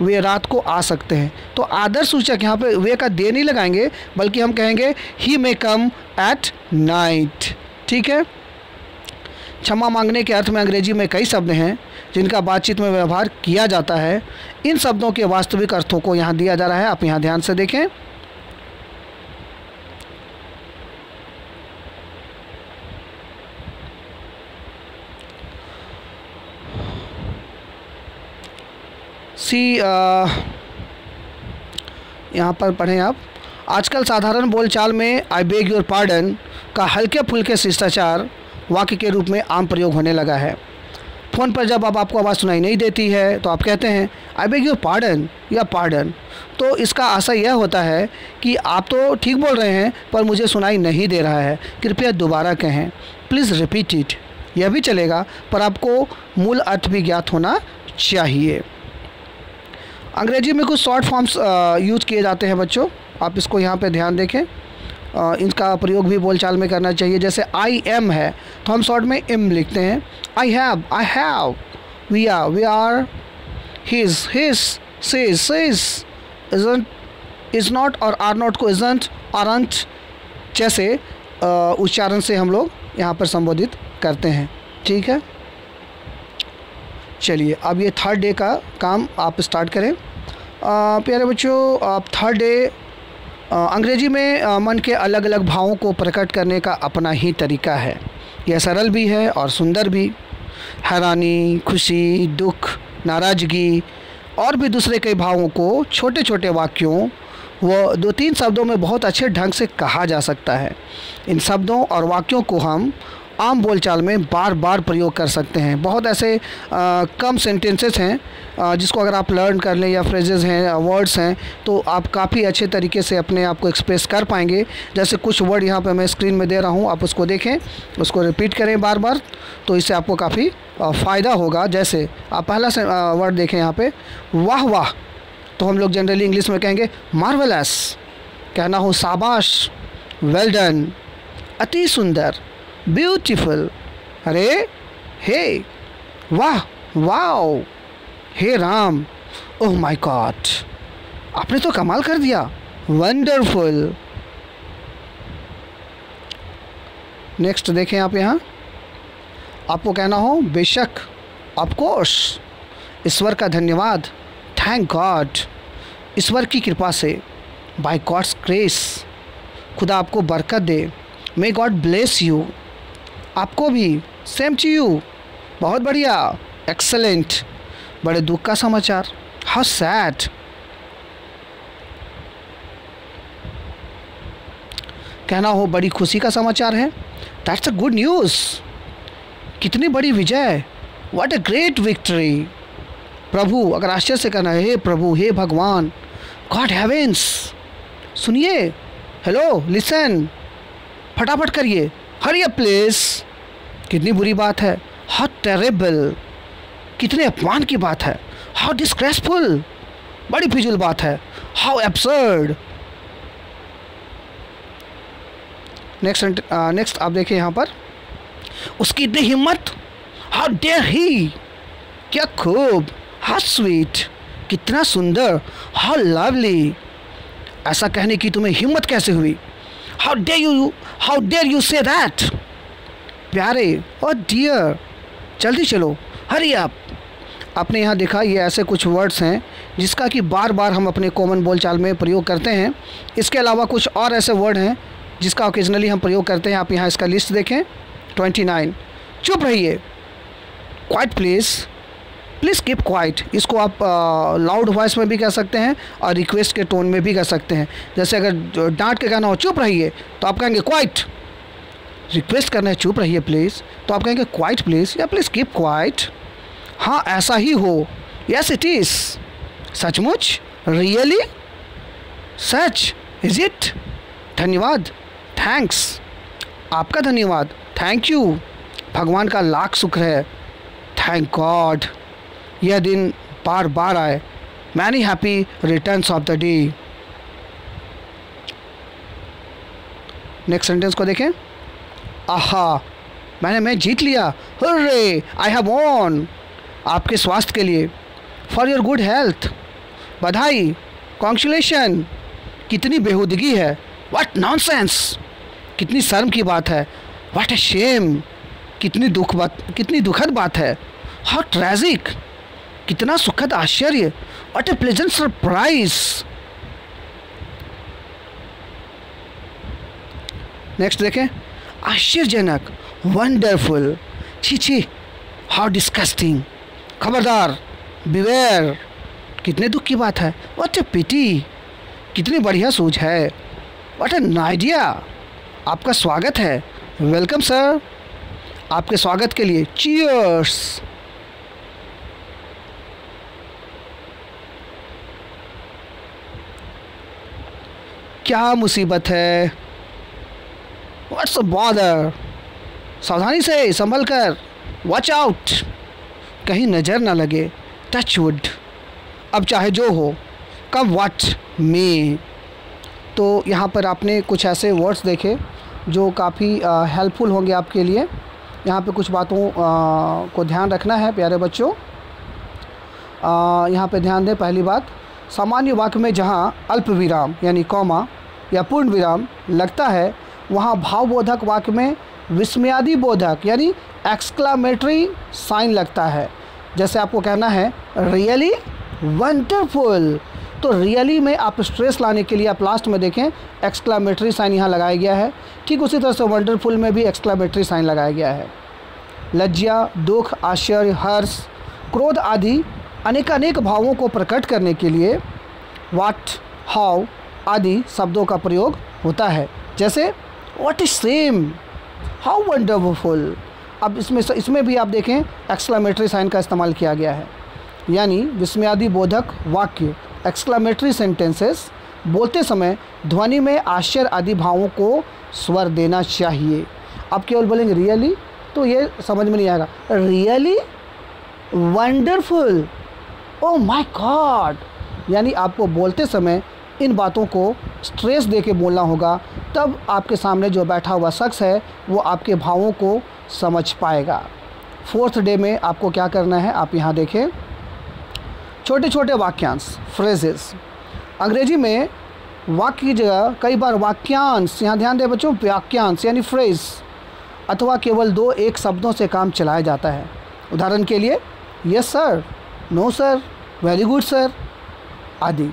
वे रात को आ सकते हैं, तो आदर सूचक यहाँ पे वे का दे नहीं लगाएंगे, बल्कि हम कहेंगे ही मे कम एट नाइट। ठीक है। क्षमा मांगने के अर्थ में अंग्रेजी में कई शब्द हैं जिनका बातचीत में व्यवहार किया जाता है। इन शब्दों के वास्तविक अर्थों को यहाँ दिया जा रहा है। आप यहाँ ध्यान से देखें। यहाँ पर पढ़ें आप। आजकल साधारण बोलचाल में आई बेग योर पार्डन का हल्के फुल्के शिष्टाचार वाक्य के रूप में आम प्रयोग होने लगा है। फ़ोन पर जब आपको आवाज़ सुनाई नहीं देती है तो आप कहते हैं आई बेग योर पार्डन या पार्डन। तो इसका आशय यह होता है कि आप तो ठीक बोल रहे हैं पर मुझे सुनाई नहीं दे रहा है, कृपया दोबारा कहें, प्लीज़ रिपीट इट। यह भी चलेगा पर आपको मूल अर्थ भी ज्ञात होना चाहिए। अंग्रेजी में कुछ शॉर्ट फॉर्म्स यूज किए जाते हैं बच्चों, आप इसको यहाँ पे ध्यान देखें। इनका प्रयोग भी बोलचाल में करना चाहिए। जैसे आई एम है तो हम शॉर्ट में एम लिखते हैं। I have, we are, his, says, is not और आर नॉट को इज़ंट, आरंट जैसे उच्चारण से हम लोग यहाँ पर संबोधित करते हैं। ठीक है। चलिए अब ये थर्ड डे का काम आप स्टार्ट करें। प्यारे बच्चों, आप थर्ड डे अंग्रेजी में मन के अलग अलग भावों को प्रकट करने का अपना ही तरीका है। यह सरल भी है और सुंदर भी। हैरानी, खुशी, दुख, नाराज़गी और भी दूसरे कई भावों को छोटे छोटे वाक्यों व 2-3 शब्दों में बहुत अच्छे ढंग से कहा जा सकता है। इन शब्दों और वाक्यों को हम आम बोलचाल में बार बार प्रयोग कर सकते हैं। बहुत ऐसे कम सेंटेंसेस हैं जिसको अगर आप लर्न कर लें, या फ्रेजेस हैं, वर्ड्स हैं, तो आप काफ़ी अच्छे तरीके से अपने आप को एक्सप्रेस कर पाएंगे। जैसे कुछ वर्ड यहाँ पे मैं स्क्रीन में दे रहा हूँ, आप उसको देखें, उसको रिपीट करें बार बार, तो इससे आपको काफ़ी फ़ायदा होगा। जैसे आप पहला से वर्ड देखें यहाँ पे, वाह वाह, तो हम लोग जनरली इंग्लिश में कहेंगे मार्वलस। कहना हो शाबाश, वेल डन, अति सुंदर, ब्यूटीफुल, अरे, हे, वाह, वाओ, हे राम, ओह माय गॉड, आपने तो कमाल कर दिया, वंडरफुल। नेक्स्ट देखें आप यहाँ, आपको कहना हो बेशक, ऑफ कोर्स, ईश्वर का धन्यवाद, थैंक गॉड, ईश्वर की कृपा से, बाय गॉड्स ग्रेस, खुदा आपको बरकत दे, मे गॉड ब्लेस यू, आपको भी, सेम टू यू, बहुत बढ़िया, एक्सेलेंट, बड़े दुख का समाचार, हाउ सैड, कहना हो बड़ी खुशी का समाचार है, दैट्स अ गुड न्यूज़, कितनी बड़ी विजय, व्हाट अ ग्रेट विक्ट्री, प्रभु, अगर आश्चर्य से कहना है, हे प्रभु, हे भगवान, गॉड हेवेंस, सुनिए, हेलो, लिसन, फटाफट करिए, हरी अप प्लीज, कितनी बुरी बात है, हाउ टेरेबल, कितने अपमान की बात है, हाउ डिस्ग्रेसफुल, बड़ी फिजूल बात है, हाउ एब्सर्ड। नेक्स्ट आप देखिए यहाँ पर, उसकी इतनी हिम्मत, हाउ डेयर ही, क्या खूब, हाउ स्वीट, कितना सुंदर, हाउ लवली, ऐसा कहने की तुम्हें हिम्मत कैसे हुई, how dare you say that, प्यारे, और डियर, जल्दी चलो, हरी अप। आपने यहाँ देखा, ये ऐसे कुछ वर्ड्स हैं जिसका कि बार बार हम अपने कॉमन बोलचाल में प्रयोग करते हैं। इसके अलावा कुछ और ऐसे वर्ड हैं जिसका ओकेजनली हम प्रयोग करते हैं। आप यहाँ इसका लिस्ट देखें, 29, चुप रहिए, quite please, please keep quiet, इसको आप लाउड वॉइस में भी कह सकते हैं और रिक्वेस्ट के टोन में भी कह सकते हैं। जैसे अगर डांट के कहना हो चुप रहिए, तो आप कहेंगे क्वाइट, रिक्वेस्ट करना है चुप रहिए प्लीज़, तो आप कहेंगे क्वाइट प्लीज़, या प्लीज़ कीप क्वाइट। हाँ ऐसा ही हो, यस इट इज़, सचमुच, रियली, सच, इज इट, धन्यवाद, थैंक्स, आपका धन्यवाद, थैंक यू, भगवान का लाख शुक्र है, थैंक गॉड, यह दिन बार बार आए, many happy returns of the day. Next sentence को देखें, आहा, मैं जीत लिया, हुर्रे, आई हैव वॉन, आपके स्वास्थ्य के लिए, फॉर योर गुड हेल्थ, बधाई, कॉन्ग्रेचुलेशन, कितनी बेहूदगी है, व्हाट नॉनसेंस, कितनी शर्म की बात है, व्हाट ए शेम, कितनी दुखद बात है, हाउ ट्रेजिक, कितना सुखद आश्चर्य, what A pleasant surprise. Next देखें, आश्चर्यजनक, वंडरफुल, छी छी, हाउ डिस्गस्टिंग, खबरदार, बिवेयर, कितने दुख की बात है, व्हाट ए पिटी, कितनी बढ़िया सूझ है, व्हाट एन आइडिया, आपका स्वागत है, वेलकम सर, आपके स्वागत के लिए चीयर्स। क्या मुसीबत है, व्हाट्स अ बॉदर, सावधानी से, संभल कर, वॉच आउट, कहीं नज़र ना लगे, टच वुड, अब चाहे जो हो, कब व्हाट मे। तो यहाँ पर आपने कुछ ऐसे वर्ड्स देखे जो काफ़ी हेल्पफुल होंगे आपके लिए। यहाँ पे कुछ बातों को ध्यान रखना है प्यारे बच्चों। यहाँ पे ध्यान दें, पहली बात, सामान्य वाक्य में जहाँ अल्प विराम यानी कॉमा या पूर्ण विराम लगता है, वहाँ भावबोधक वाक्य में विस्मयादि बोधक यानी एक्सक्लामेटरी साइन लगता है। जैसे आपको कहना है रियली वंडरफुल, तो रियली में आप स्ट्रेस लाने के लिए आप लास्ट में देखें एक्सक्लामेटरी साइन यहाँ लगाया गया है। ठीक उसी तरह से वंडरफुल में भी एक्सक्लामेटरी साइन लगाया गया है। लज्जा, दुख, आश्चर्य, हर्ष, क्रोध आदि अनेक भावों को प्रकट करने के लिए व्हाट, हाउ आदि शब्दों का प्रयोग होता है। जैसे what is same, how wonderful. अब इसमें भी आप देखें एक्सक्लामेटरी साइन का इस्तेमाल किया गया है। यानी विस्मयादि बोधक वाक्य एक्सक्लामेटरी सेंटेंसेस बोलते समय ध्वनि में आश्चर्य आदि भावों को स्वर देना चाहिए। आप केवल बोलेंगे रियली तो ये समझ में नहीं आएगा। Really wonderful, oh my God, यानी आपको बोलते समय इन बातों को स्ट्रेस दे के बोलना होगा, तब आपके सामने जो बैठा हुआ शख्स है वो आपके भावों को समझ पाएगा। 4th डे में आपको क्या करना है, आप यहाँ देखें छोटे छोटे वाक्यांश, फ्रेजेस। अंग्रेजी में वाक्य की जगह कई बार वाक्यांश, यहाँ ध्यान दें बच्चों, वाक्यांश यानी फ्रेज अथवा केवल 2-1 शब्दों से काम चलाया जाता है। उदाहरण के लिए yes sir, no sir, very good sir आदि।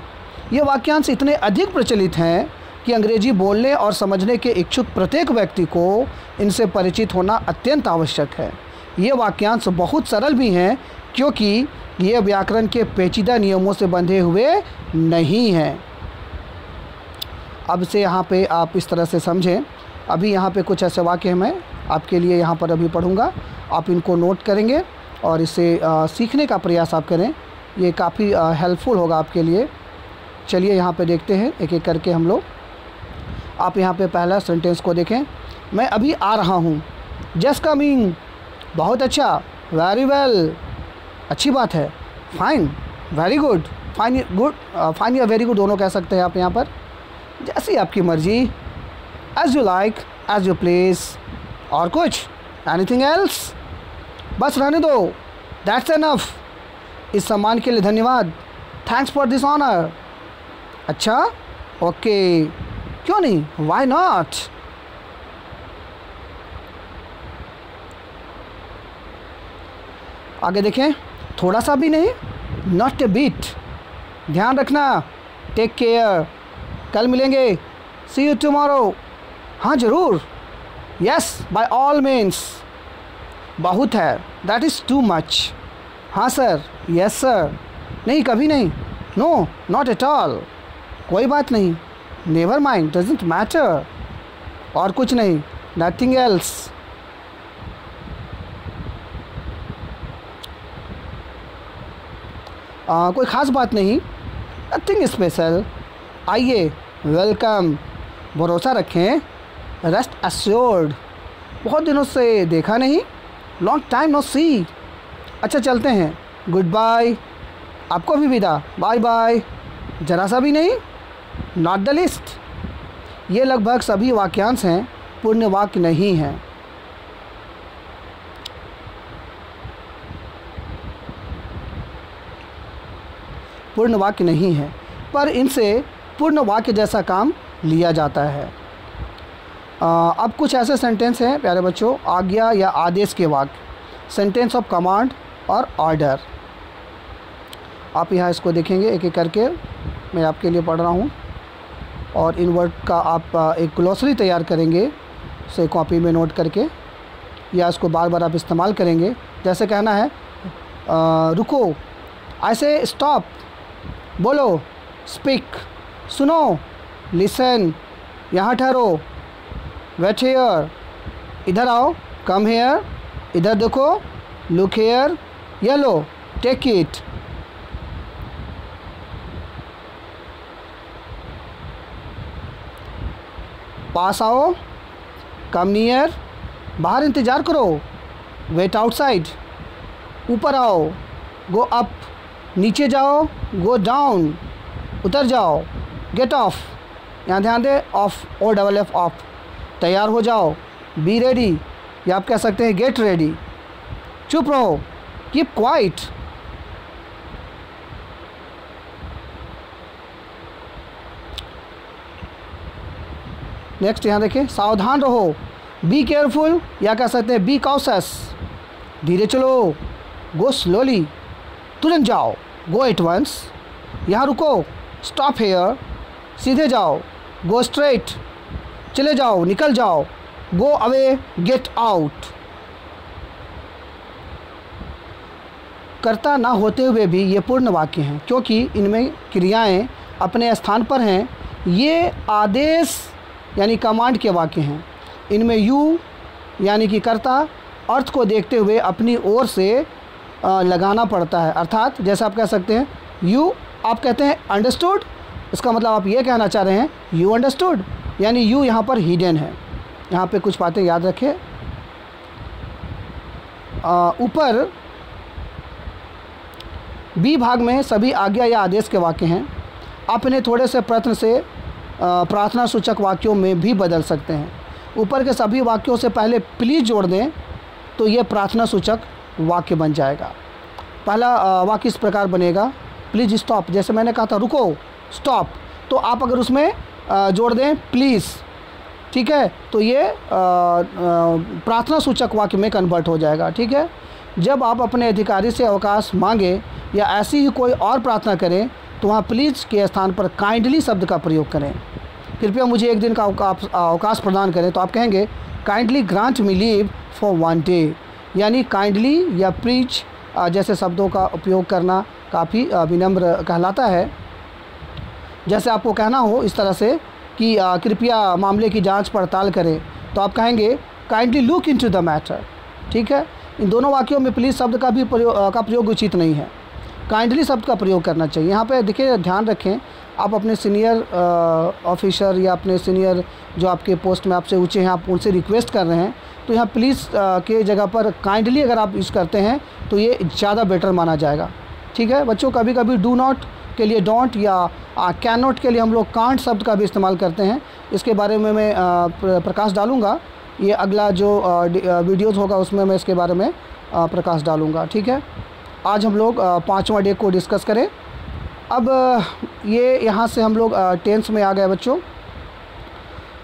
ये वाक्यांश इतने अधिक प्रचलित हैं कि अंग्रेजी बोलने और समझने के इच्छुक प्रत्येक व्यक्ति को इनसे परिचित होना अत्यंत आवश्यक है। ये वाक्यांश बहुत सरल भी हैं क्योंकि ये व्याकरण के पेचीदा नियमों से बंधे हुए नहीं हैं। अब से यहाँ पे आप इस तरह से समझें। अभी यहाँ पे कुछ ऐसे वाक्य मैं आपके लिए यहाँ पर अभी पढ़ूँगा, आप इनको नोट करेंगे और इसे सीखने का प्रयास आप करें, ये काफ़ी हेल्पफुल होगा आपके लिए। चलिए यहाँ पे देखते हैं एक एक करके हम लोग। आप यहाँ पे पहला सेंटेंस को देखें, मैं अभी आ रहा हूँ। जस्ट कमिंग, बहुत अच्छा, वेरी वेल, अच्छी बात है, fine, very good, fine, good, fine या वेरी गुड दोनों कह सकते हैं आप यहाँ पर, जैसी आपकी मर्ज़ी, as you like, as you please. और कुछ, एनीथिंग एल्स, बस रहने दो, दैट्स एनफ, इस सम्मान के लिए धन्यवाद, थैंक्स फॉर दिस ऑनर। अच्छा, ओके, क्यों नहीं, वाई नॉट। आगे देखें, थोड़ा सा भी नहीं, नॉट ए बिट, ध्यान रखना, टेक केयर, कल मिलेंगे, सी यू टुमारो, हाँ ज़रूर, यस बाय ऑल मीन्स, बहुत है, दैट इज़ टू मच, हाँ सर, यस सर, नहीं कभी नहीं, नो नॉट एट ऑल, कोई बात नहीं, नेवर माइंड, डजंट मैटर, और कुछ नहीं, नथिंग एल्स। कोई ख़ास बात नहीं, नथिंग स्पेशल, आइए, वेलकम, भरोसा रखें, रेस्ट एश्योर्ड, बहुत दिनों से देखा नहीं, लॉन्ग टाइम नो सी, अच्छा चलते हैं, गुड बाय, आपको भी विदा, बाय बाय, ज़रा सा भी नहीं, नॉट द लिस्ट। ये लगभग सभी वाक्यांश हैं, पूर्ण वाक्य नहीं हैं। पूर्ण वाक्य नहीं है, पर इनसे पूर्ण वाक्य जैसा काम लिया जाता है। अब कुछ ऐसे सेंटेंस हैं प्यारे बच्चों, आज्ञा या आदेश के वाक्य, सेंटेंस ऑफ कमांड और ऑर्डर। आप यहाँ इसको देखेंगे एक एक करके, मैं आपके लिए पढ़ रहा हूँ, और इन वर्ड का आप एक ग्लोसरी तैयार करेंगे उसे कॉपी में नोट करके, या इसको बार बार आप इस्तेमाल करेंगे। जैसे कहना है रुको, ऐसे स्टॉप, बोलो, स्पीक, सुनो, लिसन, यहाँ ठहरो, वेट हेयर, इधर आओ, कम हेयर, इधर देखो, लुक हेयर, ये लो, टेक इट। पास आओ, कम नियर, बाहर इंतज़ार करो, वेट आउटसाइड, ऊपर आओ, गो अप, नीचे जाओ, गो डाउन, उतर जाओ, गेट ऑफ, यहाँ ध्यान दे, ऑफ, OFF, ऑफ, तैयार हो जाओ, बी रेडी, या आप कह सकते हैं गेट रेडी, चुप रहो, कीप क्वाइट, नेक्स्ट यहाँ देखिए, सावधान रहो, बी केयरफुल, या कह सकते हैं बी कॉशस, धीरे चलो, गो स्लोली, तुरंत जाओ, गो एट वंस, यहाँ रुको, स्टॉप हेयर, सीधे जाओ, गो स्ट्रेट, चले जाओ, निकल जाओ, गो अवे, गेट आउट। कर्ता ना होते हुए भी ये पूर्ण वाक्य हैं क्योंकि इनमें क्रियाएं अपने स्थान पर हैं। ये आदेश यानी कमांड के वाक्य हैं। इनमें यू यानी कि कर्ता अर्थ को देखते हुए अपनी ओर से लगाना पड़ता है। अर्थात जैसे आप कह सकते हैं यू, आप कहते हैं अंडरस्टूड, इसका मतलब आप ये कहना चाह रहे हैं यू अंडरस्टूड, यानी यू यहाँ पर हिडन है। यहाँ पे कुछ बातें याद रखें। ऊपर बी भाग में सभी आज्ञा या आदेश के वाक्य हैं। आप इन्हें थोड़े से प्रश्न से प्रार्थना सूचक वाक्यों में भी बदल सकते हैं। ऊपर के सभी वाक्यों से पहले प्लीज़ जोड़ दें तो ये प्रार्थना सूचक वाक्य बन जाएगा। पहला वाक्य इस प्रकार बनेगा, प्लीज़ स्टॉप, जैसे मैंने कहा था रुको, स्टॉप, तो आप अगर उसमें जोड़ दें प्लीज़, ठीक है, तो ये प्रार्थना सूचक वाक्य में कन्वर्ट हो जाएगा। ठीक है, जब आप अपने अधिकारी से अवकाश मांगे या ऐसी ही कोई और प्रार्थना करें तो वहाँ प्लीज़ के स्थान पर काइंडली शब्द का प्रयोग करें। कृपया मुझे एक दिन का अवकाश प्रदान करें, तो आप कहेंगे kindly grant me leave for one day, यानी काइंडली या प्लीज जैसे शब्दों का उपयोग करना काफ़ी विनम्र कहलाता है। जैसे आपको कहना हो इस तरह से कि कृपया मामले की जांच पड़ताल करें, तो आप कहेंगे kindly look into the matter. ठीक है, इन दोनों वाक्यों में प्लीज़ शब्द का भी प्रयोग उचित नहीं है, काइंडली शब्द का प्रयोग करना चाहिए। यहाँ पे देखिए, ध्यान रखें, आप अपने सीनियर ऑफिसर या अपने सीनियर जो आपके पोस्ट में आपसे ऊँचे हैं, आप उनसे रिक्वेस्ट कर रहे हैं, तो यहाँ प्लीज़ के जगह पर काइंडली अगर आप यूज़ करते हैं तो ये ज़्यादा बेटर माना जाएगा। ठीक है बच्चों, कभी कभी डू नॉट के लिए डोंट या कैन नॉट के लिए हम लोग कांट शब्द का भी इस्तेमाल करते हैं। इसके बारे में मैं प्रकाश डालूँगा, ये अगला जो वीडियोज़ होगा उसमें मैं इसके बारे में प्रकाश डालूँगा। ठीक है, आज हम लोग 5वां डे को डिस्कस करें। अब ये यहाँ से हम लोग टेंस में आ गए बच्चों,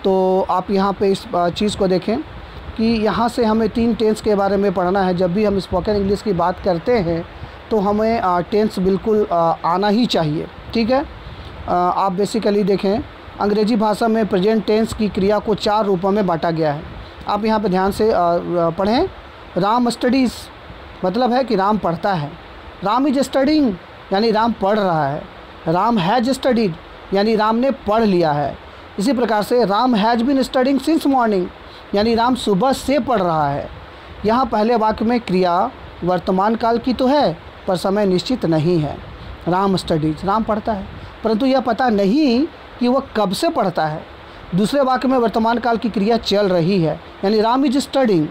तो आप यहाँ पे इस चीज़ को देखें कि यहाँ से हमें 3 टेंस के बारे में पढ़ना है। जब भी हम स्पोकन इंग्लिश की बात करते हैं तो हमें टेंस बिल्कुल आना ही चाहिए। ठीक है, आप बेसिकली देखें, अंग्रेजी भाषा में प्रेजेंट टेंस की क्रिया को 4 रूपों में बांटा गया है। आप यहाँ पे ध्यान से पढ़ें। राम स्टडीज़ मतलब है कि राम पढ़ता है। राम इज स्टडिंग यानी राम पढ़ रहा है। राम हैज़ स्टडीड यानी राम ने पढ़ लिया है। इसी प्रकार से Ram has been studying since morning यानी राम सुबह से पढ़ रहा है। यहाँ पहले वाक्य में क्रिया वर्तमान काल की तो है पर समय निश्चित नहीं है। राम स्टडीज, राम पढ़ता है, परंतु यह पता नहीं कि वह कब से पढ़ता है। दूसरे वाक्य में वर्तमान काल की क्रिया चल रही है यानी राम इज स्टडिंग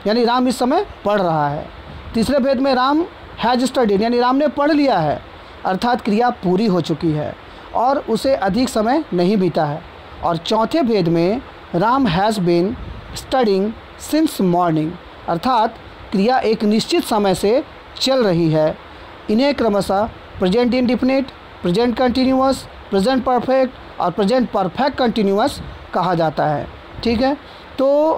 यानी राम इस समय पढ़ रहा है। तीसरे भेद में राम हैज़ स्टडीड यानी राम ने पढ़ लिया है, अर्थात क्रिया पूरी हो चुकी है और उसे अधिक समय नहीं बीता है। और चौथे भेद में Ram has been studying since morning अर्थात क्रिया एक निश्चित समय से चल रही है। इन्हें क्रमशः present indefinite, present continuous, present perfect और प्रेजेंट परफेक्ट कंटिन्यूअस कहा जाता है। ठीक है, तो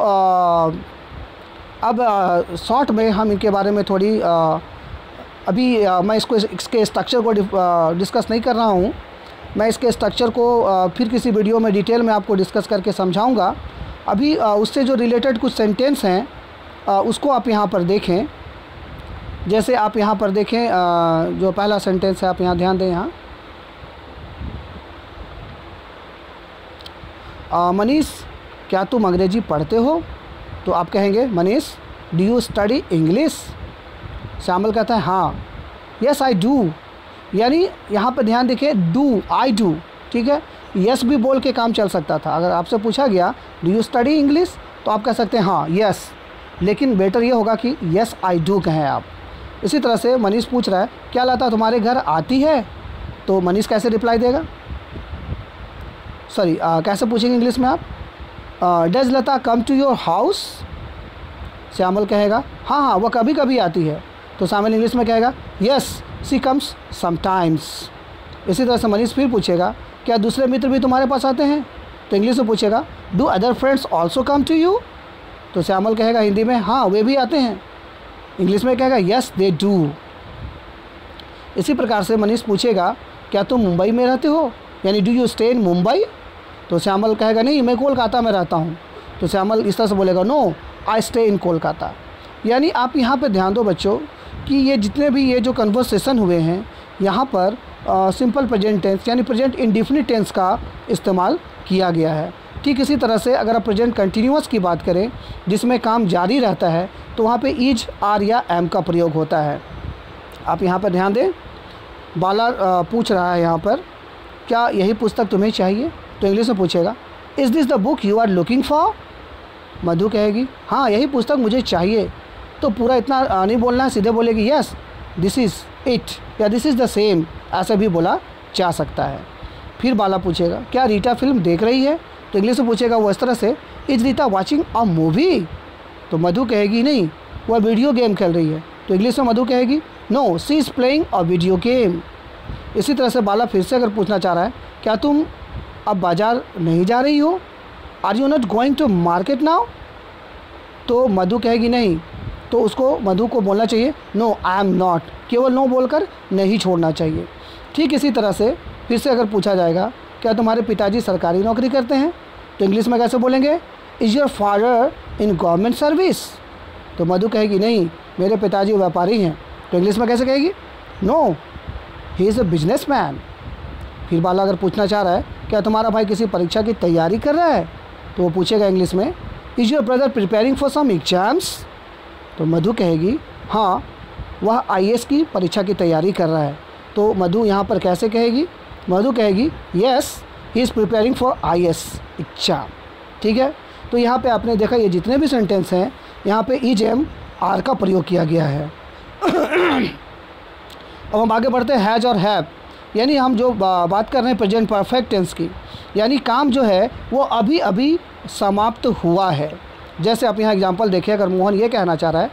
अब शॉर्ट में हम इनके बारे में थोड़ी अभी मैं इसके स्ट्रक्चर को डिस्कस नहीं कर रहा हूँ। मैं इसके स्ट्रक्चर को फिर किसी वीडियो में डिटेल में आपको डिस्कस करके समझाऊंगा। अभी उससे जो रिलेटेड कुछ सेंटेंस हैं उसको आप यहाँ पर देखें। जैसे आप यहाँ पर देखें, जो पहला सेंटेंस है आप यहाँ ध्यान दें। यहाँ मनीष क्या तुम अंग्रेजी पढ़ते हो? तो आप कहेंगे Manish do you study English? Shyamal कहता है हाँ, यस आई डू, यानी यहाँ पर ध्यान देखिए डू, आई डू। ठीक है, यस भी बोल के काम चल सकता था। अगर आपसे पूछा गया डू यू स्टडी इंग्लिश तो आप कह सकते हैं हाँ यस, लेकिन बेटर ये होगा कि यस आई डू कहें आप। इसी तरह से मनीष पूछ रहा है क्या लता तुम्हारे घर आती है? तो मनीष कैसे रिप्लाई देगा? सॉरी, कैसे पूछेंगे इंग्लिश में आप? Does Lata come to your house? Shyamal कहेगा हाँ हाँ वह कभी कभी आती है। तो श्यामल इंग्लिश में कहेगा यस सी कम्स समटाइम्स। इसी तरह से मनीष फिर पूछेगा क्या दूसरे मित्र भी तुम्हारे पास आते हैं? तो इंग्लिश में पूछेगा do other friends also come to you? तो श्यामल कहेगा हिंदी में हाँ वे भी आते हैं। इंग्लिश में कहेगा यस दे डू। इसी प्रकार से मनीष पूछेगा क्या तुम मुंबई में रहते हो, यानी do you stay in Mumbai. तो श्यामल कहेगा नहीं मैं कोलकाता में रहता हूँ। तो श्यामल इस तरह से बोलेगा no I stay in Kolkata. यानी आप यहाँ पे ध्यान दो बच्चों कि ये जितने भी ये जो कन्वर्सेशन हुए हैं यहाँ पर सिंपल प्रेजेंट टेंस यानी प्रेजेंट इंडेफिनिट टेंस का इस्तेमाल किया गया है। ठीक इसी तरह से अगर आप प्रेजेंट कंटिन्यूअस की बात करें जिसमें काम जारी रहता है तो वहाँ पे इज, आर या एम का प्रयोग होता है। आप यहाँ पर ध्यान दें, बाला पूछ रहा है यहाँ पर क्या यही पुस्तक तुम्हें चाहिए। तो इंग्लिश में पूछेगा is this the book you are looking for. Madhu कहेगी हाँ यही पुस्तक मुझे चाहिए। तो पूरा इतना नहीं बोलना है, सीधे बोलेगी यस दिस इज़ इट या दिस इज़ द सेम, ऐसा भी बोला जा सकता है। फिर बाला पूछेगा क्या रीटा फिल्म देख रही है। तो इंग्लिश में पूछेगा वो इस तरह से is Rita watching a movie. तो मधु कहेगी नहीं वह वीडियो गेम खेल रही है। तो इंग्लिश में मधु कहेगी no she is playing a video game. इसी तरह से बाला फिर से अगर पूछना चाह रहा है क्या तुम अब बाज़ार नहीं जा रही हो, are you not going to market now. तो मधु कहेगी नहीं। तो उसको मधु को बोलना चाहिए नो आई एम नॉट, केवल नो बोलकर नहीं छोड़ना चाहिए। ठीक इसी तरह से फिर से अगर पूछा जाएगा क्या तुम्हारे पिताजी सरकारी नौकरी करते हैं। तो इंग्लिश में कैसे बोलेंगे is your father in government service. तो मधु कहेगी नहीं मेरे पिताजी व्यापारी हैं। तो इंग्लिश में कैसे कहेगी no he is a businessman. फिर बाला अगर पूछना चाह रहा है क्या तुम्हारा भाई किसी परीक्षा की तैयारी कर रहा है। तो वो पूछेगा इंग्लिश में is your brother preparing for some exams. तो मधु कहेगी हाँ वह आईएएस की परीक्षा की तैयारी कर रहा है। तो मधु यहाँ पर कैसे कहेगी, मधु कहेगी yes he is preparing for IAS exam. ठीक है। तो यहाँ पे आपने देखा ये जितने भी सेंटेंस हैं यहाँ पे इज एम आर का प्रयोग किया गया है। अब हम आगे बढ़ते हैं हैज़ और हैव, यानी हम जो बात कर रहे हैं प्रेजेंट परफेक्ट टेंस की, यानी काम जो है वो अभी अभी समाप्त हुआ है। जैसे आप यहाँ एग्जांपल देखिए, अगर मोहन ये कहना चाह रहा है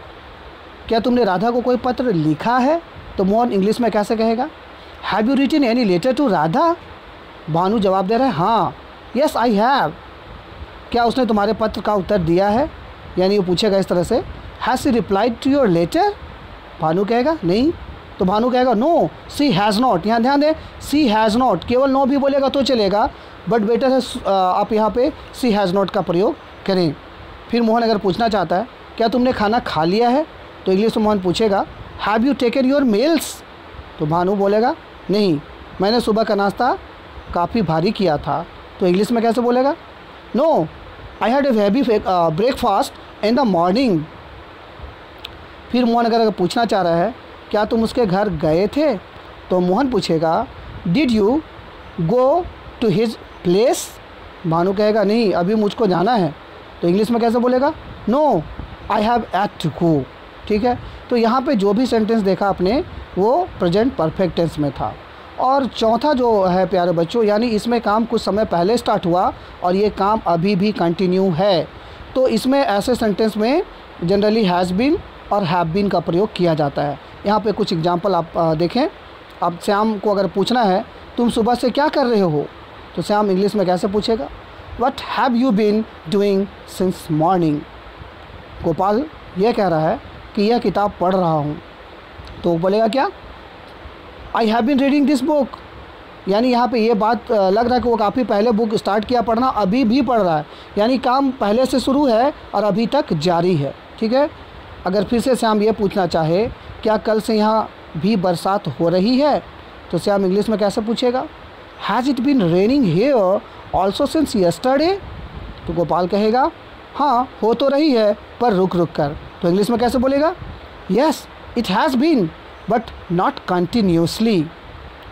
क्या तुमने राधा को कोई पत्र लिखा है, तो मोहन इंग्लिश में कैसे कहेगा have you written any letter to Radha. Bhanu जवाब दे रहा है हाँ यस आई हैव। क्या उसने तुम्हारे पत्र का उत्तर दिया है, यानी वो पूछेगा इस तरह से has she replied to your letter. Bhanu कहेगा नहीं। तो भानु कहेगा नो सी हैज़ नॉट। यहाँ ध्यान दें सी हैज़ नॉट, केवल नो भी बोलेगा तो चलेगा, बट बेटर है आप यहाँ पे सी हैज़ नॉट का प्रयोग करें। फिर मोहन अगर पूछना चाहता है क्या तुमने खाना खा लिया है, तो इंग्लिश में मोहन पूछेगा have you taken your meals. तो भानु बोलेगा नहीं मैंने सुबह का नाश्ता काफ़ी भारी किया था। तो इंग्लिश में कैसे बोलेगा no I had a heavy breakfast in the morning. फिर मोहन अगर पूछना चाह रहा है क्या तुम उसके घर गए थे, तो मोहन पूछेगा did you go to his place. Bhanu कहेगा नहीं अभी मुझको जाना है। तो इंग्लिश में कैसे बोलेगा no I have yet to go. ठीक है। तो यहाँ पे जो भी सेंटेंस देखा आपने वो प्रेजेंट परफेक्ट टेंस में था। और चौथा जो है प्यारे बच्चों, यानी इसमें काम कुछ समय पहले स्टार्ट हुआ और ये काम अभी भी कंटिन्यू है। तो इसमें ऐसे सेंटेंस में जनरली हैज़ बीन और हैव बीन का प्रयोग किया जाता है। यहाँ पे कुछ एग्जांपल आप देखें। अब श्याम को अगर पूछना है तुम सुबह से क्या कर रहे हो, तो श्याम इंग्लिश में कैसे पूछेगा what have you been doing since morning. Gopal ये कह रहा है कि यह किताब पढ़ रहा हूँ, तो बोलेगा क्या I have been reading this book. यानी यहाँ पे ये बात लग रहा है कि वो काफ़ी पहले बुक स्टार्ट किया पढ़ना, अभी भी पढ़ रहा है, यानी काम पहले से शुरू है और अभी तक जारी है। ठीक है। अगर फिर से श्याम ये पूछना चाहे क्या कल से यहाँ भी बरसात हो रही है, तो श्याम इंग्लिश में कैसे पूछेगा has it been raining here also since yesterday. तो गोपाल कहेगा हाँ हो तो रही है पर रुक रुक कर। तो इंग्लिश में कैसे बोलेगा yes it has been but not continuously.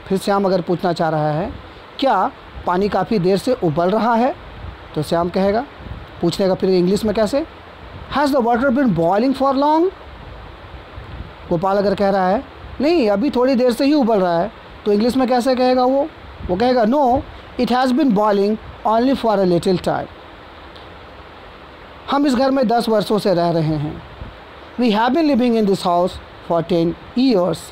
फिर श्याम अगर पूछना चाह रहा है क्या पानी काफ़ी देर से उबल रहा है, तो श्याम कहेगा पूछने का फिर इंग्लिश में कैसे has the water been boiling for long. Gopal अगर कह रहा है नहीं अभी थोड़ी देर से ही उबल रहा है, तो इंग्लिश में कैसे कहेगा वो कहेगा no it has been boiling only for a little time. हम इस घर में 10 वर्षों से रह रहे हैं। We have been living in this house for 10 years.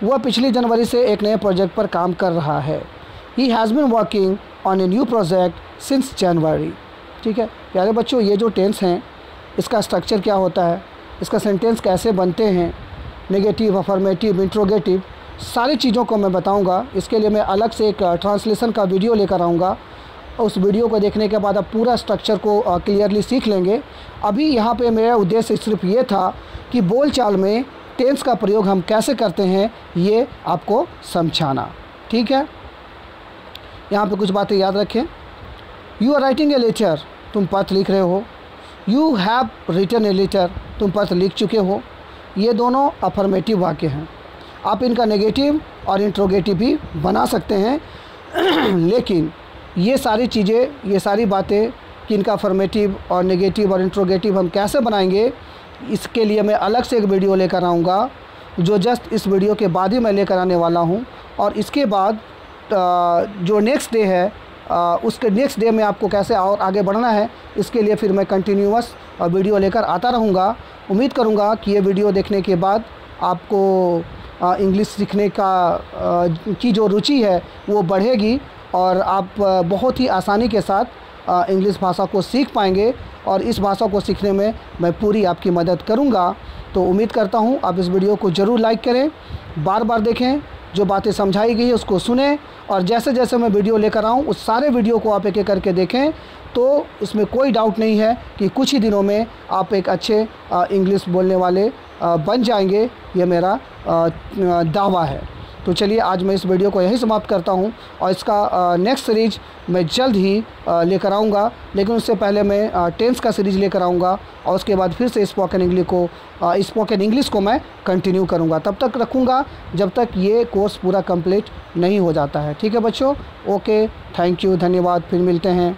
वह पिछली जनवरी से एक नए प्रोजेक्ट पर काम कर रहा है। He has been working on a new project since January. ठीक है प्यारे बच्चों, ये जो टेंस हैं इसका स्ट्रक्चर क्या होता है, इसका सेंटेंस कैसे बनते हैं, नेगेटिव, अफर्मेटिव, इंट्रोगेटिव, सारी चीज़ों को मैं बताऊंगा। इसके लिए मैं अलग से एक ट्रांसलेशन का वीडियो लेकर आऊँगा। उस वीडियो को देखने के बाद आप पूरा स्ट्रक्चर को क्लियरली सीख लेंगे। अभी यहाँ पे मेरा उद्देश्य सिर्फ ये था कि बोलचाल में टेंस का प्रयोग हम कैसे करते हैं ये आपको समझाना। ठीक है, यहाँ पे कुछ बातें याद रखें। You are writing a letter, तुम पत्र लिख रहे हो। You have written a letter, तुम पत्र लिख चुके हो। ये दोनों अफर्मेटिव वाक्य हैं। आप इनका नेगेटिव और इंट्रोगेटिव भी बना सकते हैं लेकिन ये सारी चीज़ें, ये सारी बातें कि इनका अफर्मेटिव और नेगेटिव और इंट्रोगेटिव हम कैसे बनाएंगे, इसके लिए मैं अलग से एक वीडियो लेकर आऊँगा, जो जस्ट इस वीडियो के बाद ही मैं लेकर आने वाला हूँ। और इसके बाद जो नेक्स्ट डे है, उसके नेक्स्ट डे में आपको कैसे और आगे बढ़ना है, इसके लिए फिर मैं कंटिन्यूअस वीडियो लेकर आता रहूँगा। उम्मीद करूँगा कि ये वीडियो देखने के बाद आपको इंग्लिश सीखने की जो रुचि है वो बढ़ेगी और आप बहुत ही आसानी के साथ इंग्लिश भाषा को सीख पाएंगे और इस भाषा को सीखने में मैं पूरी आपकी मदद करूंगा। तो उम्मीद करता हूं आप इस वीडियो को ज़रूर लाइक करें, बार बार देखें, जो बातें समझाई गई है उसको सुनें और जैसे जैसे मैं वीडियो लेकर आऊँ उस सारे वीडियो को आप एक एक करके देखें। तो इसमें कोई डाउट नहीं है कि कुछ ही दिनों में आप एक अच्छे इंग्लिश बोलने वाले बन जाएंगे, ये मेरा दावा है। तो चलिए आज मैं इस वीडियो को यहीं समाप्त करता हूं और इसका नेक्स्ट सीरीज़ मैं जल्द ही लेकर आऊँगा, लेकिन उससे पहले मैं टेंस का सीरीज़ लेकर आऊँगा और उसके बाद फिर से स्पोकन इंग्लिश को मैं कंटिन्यू करूँगा। तब तक रखूँगा जब तक ये कोर्स पूरा कंप्लीट नहीं हो जाता है। ठीक है बच्चों, ओके, थैंक यू, धन्यवाद, फिर मिलते हैं।